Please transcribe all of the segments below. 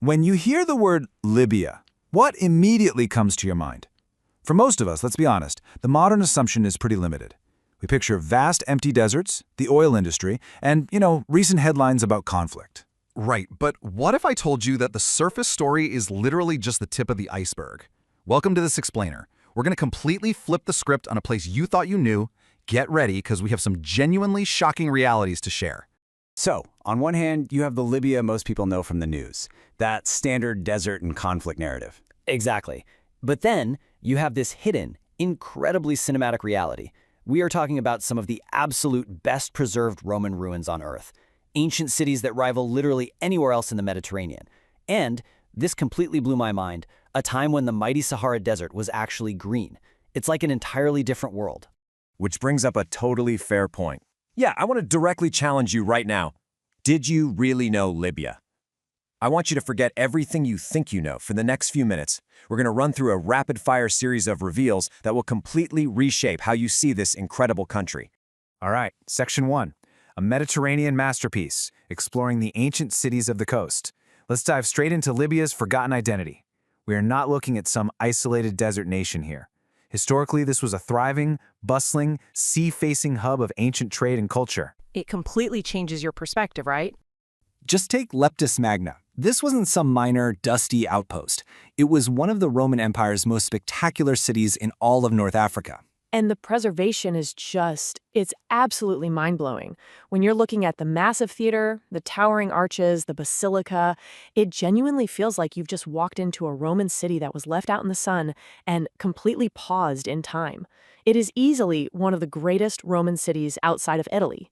When you hear the word Libya, what immediately comes to your mind? For most of us, let's be honest, the modern assumption is pretty limited. We picture vast empty deserts, the oil industry, and, recent headlines about conflict. Right, but what if I told you that the surface story is literally just the tip of the iceberg? Welcome to this explainer. We're going to completely flip the script on a place you thought you knew. Get ready, because we have some genuinely shocking realities to share. So, on one hand, you have the Libya most people know from the news, that standard desert and conflict narrative. Exactly. But then, you have this hidden, incredibly cinematic reality. We are talking about some of the absolute best preserved Roman ruins on Earth. Ancient cities that rival literally anywhere else in the Mediterranean. And, this completely blew my mind, a time when the mighty Sahara Desert was actually green. It's like an entirely different world. Which brings up a totally fair point. Yeah, I want to directly challenge you right now. Did you really know Libya? I want you to forget everything you think you know for the next few minutes. We're going to run through a rapid-fire series of reveals that will completely reshape how you see this incredible country. All right, Section 1, a Mediterranean masterpiece, exploring the ancient cities of the coast. Let's dive straight into Libya's forgotten identity. We are not looking at some isolated desert nation here. Historically, this was a thriving, bustling, sea-facing hub of ancient trade and culture. It completely changes your perspective, right? Just take Leptis Magna. This wasn't some minor, dusty outpost. It was one of the Roman Empire's most spectacular cities in all of North Africa. And the preservation is it's absolutely mind-blowing. When you're looking at the massive theater, the towering arches, the basilica, it genuinely feels like you've just walked into a Roman city that was left out in the sun and completely paused in time. It is easily one of the greatest Roman cities outside of Italy.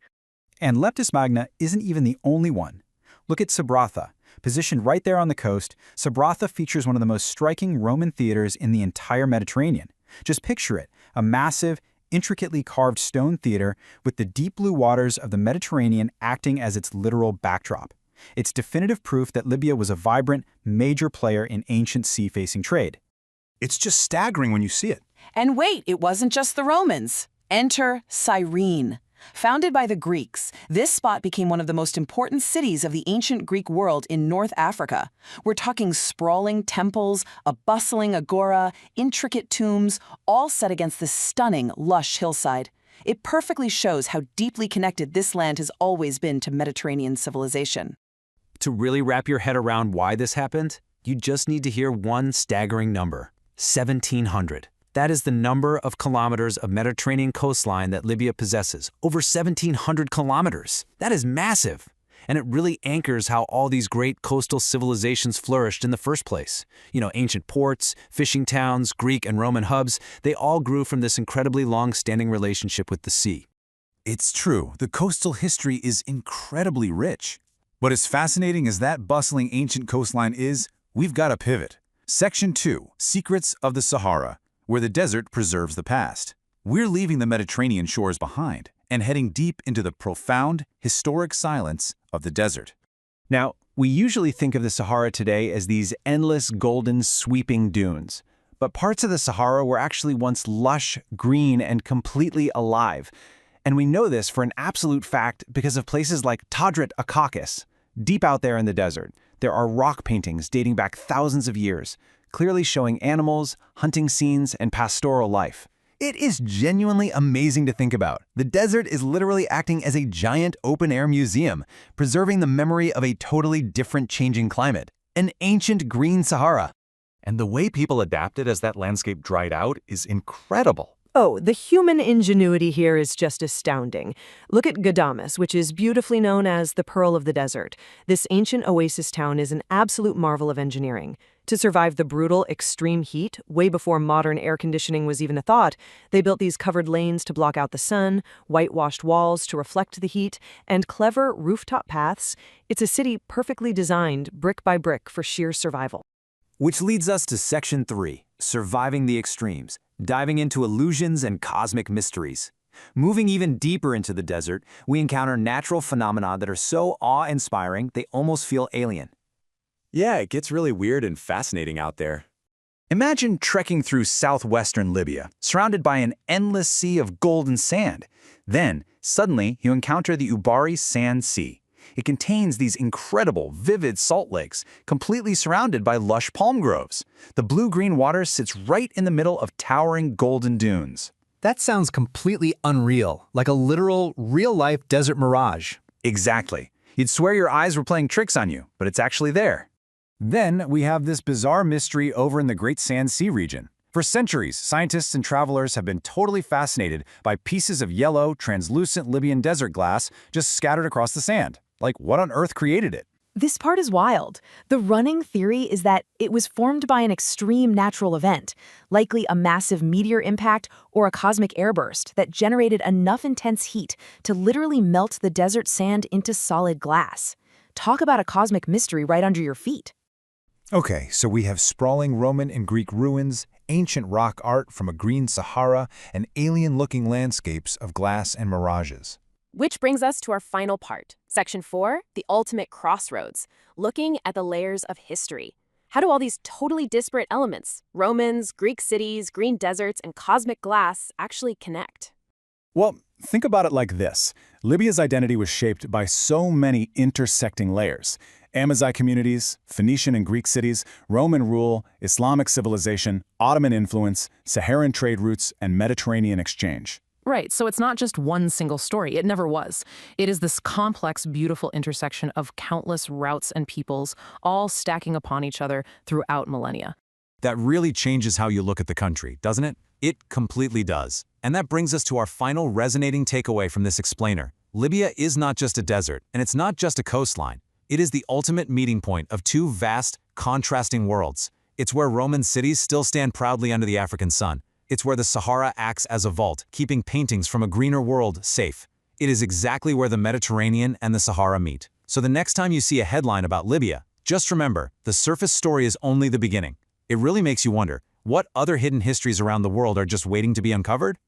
And Leptis Magna isn't even the only one. Look at Sabratha. Positioned right there on the coast, Sabratha features one of the most striking Roman theaters in the entire Mediterranean. Just picture it, a massive, intricately carved stone theater with the deep blue waters of the Mediterranean acting as its literal backdrop. It's definitive proof that Libya was a vibrant, major player in ancient sea-facing trade. It's just staggering when you see it. And wait, it wasn't just the Romans. Enter Cyrene. Founded by the Greeks, this spot became one of the most important cities of the ancient Greek world in North Africa. We're talking sprawling temples, a bustling agora, intricate tombs, all set against this stunning, lush hillside. It perfectly shows how deeply connected this land has always been to Mediterranean civilization. To really wrap your head around why this happened, you just need to hear one staggering number: 1,700. That is the number of kilometers of Mediterranean coastline that Libya possesses. Over 1,700 kilometers. That is massive. And it really anchors how all these great coastal civilizations flourished in the first place. Ancient ports, fishing towns, Greek and Roman hubs, they all grew from this incredibly long-standing relationship with the sea. It's true, the coastal history is incredibly rich. But as fascinating as that bustling ancient coastline is, we've got to pivot. Section 2, Secrets of the Sahara, where the desert preserves the past. We're leaving the Mediterranean shores behind and heading deep into the profound, historic silence of the desert. Now, we usually think of the Sahara today as these endless, golden, sweeping dunes. But parts of the Sahara were actually once lush, green, and completely alive. And we know this for an absolute fact because of places like Tadrit Akakis. Deep out there in the desert, there are rock paintings dating back thousands of years, clearly showing animals, hunting scenes, and pastoral life. It is genuinely amazing to think about. The desert is literally acting as a giant open-air museum, preserving the memory of a totally different changing climate, an ancient green Sahara. And the way people adapted as that landscape dried out is incredible. Oh, the human ingenuity here is just astounding. Look at Ghadames, which is beautifully known as the Pearl of the Desert. This ancient oasis town is an absolute marvel of engineering. To survive the brutal, extreme heat, way before modern air conditioning was even a thought, they built these covered lanes to block out the sun, whitewashed walls to reflect the heat, and clever rooftop paths. It's a city perfectly designed, brick by brick, for sheer survival. Which leads us to Section 3, Surviving the Extremes, diving into illusions and cosmic mysteries. Moving even deeper into the desert, we encounter natural phenomena that are so awe-inspiring they almost feel alien. Yeah, it gets really weird and fascinating out there. Imagine trekking through southwestern Libya, surrounded by an endless sea of golden sand. Then, suddenly, you encounter the Ubari Sand Sea. It contains these incredible, vivid salt lakes, completely surrounded by lush palm groves. The blue-green water sits right in the middle of towering golden dunes. That sounds completely unreal, like a literal, real-life desert mirage. Exactly. You'd swear your eyes were playing tricks on you, but it's actually there. Then we have this bizarre mystery over in the Great Sand Sea region. For centuries, scientists and travelers have been totally fascinated by pieces of yellow, translucent Libyan desert glass just scattered across the sand. Like, what on earth created it? This part is wild. The running theory is that it was formed by an extreme natural event, likely a massive meteor impact or a cosmic airburst that generated enough intense heat to literally melt the desert sand into solid glass. Talk about a cosmic mystery right under your feet. Okay, so we have sprawling Roman and Greek ruins, ancient rock art from a green Sahara, and alien-looking landscapes of glass and mirages. Which brings us to our final part, Section 4, the ultimate crossroads, looking at the layers of history. How do all these totally disparate elements, Romans, Greek cities, green deserts, and cosmic glass, actually connect? Well, think about it like this. Libya's identity was shaped by so many intersecting layers. Amazigh communities, Phoenician and Greek cities, Roman rule, Islamic civilization, Ottoman influence, Saharan trade routes, and Mediterranean exchange. Right, so it's not just one single story. It never was. It is this complex, beautiful intersection of countless routes and peoples, all stacking upon each other throughout millennia. That really changes how you look at the country, doesn't it? It completely does. And that brings us to our final resonating takeaway from this explainer. Libya is not just a desert, and it's not just a coastline. It is the ultimate meeting point of two vast, contrasting worlds. It's where Roman cities still stand proudly under the African sun. It's where the Sahara acts as a vault, keeping paintings from a greener world safe. It is exactly where the Mediterranean and the Sahara meet. So the next time you see a headline about Libya, just remember, the surface story is only the beginning. It really makes you wonder, what other hidden histories around the world are just waiting to be uncovered?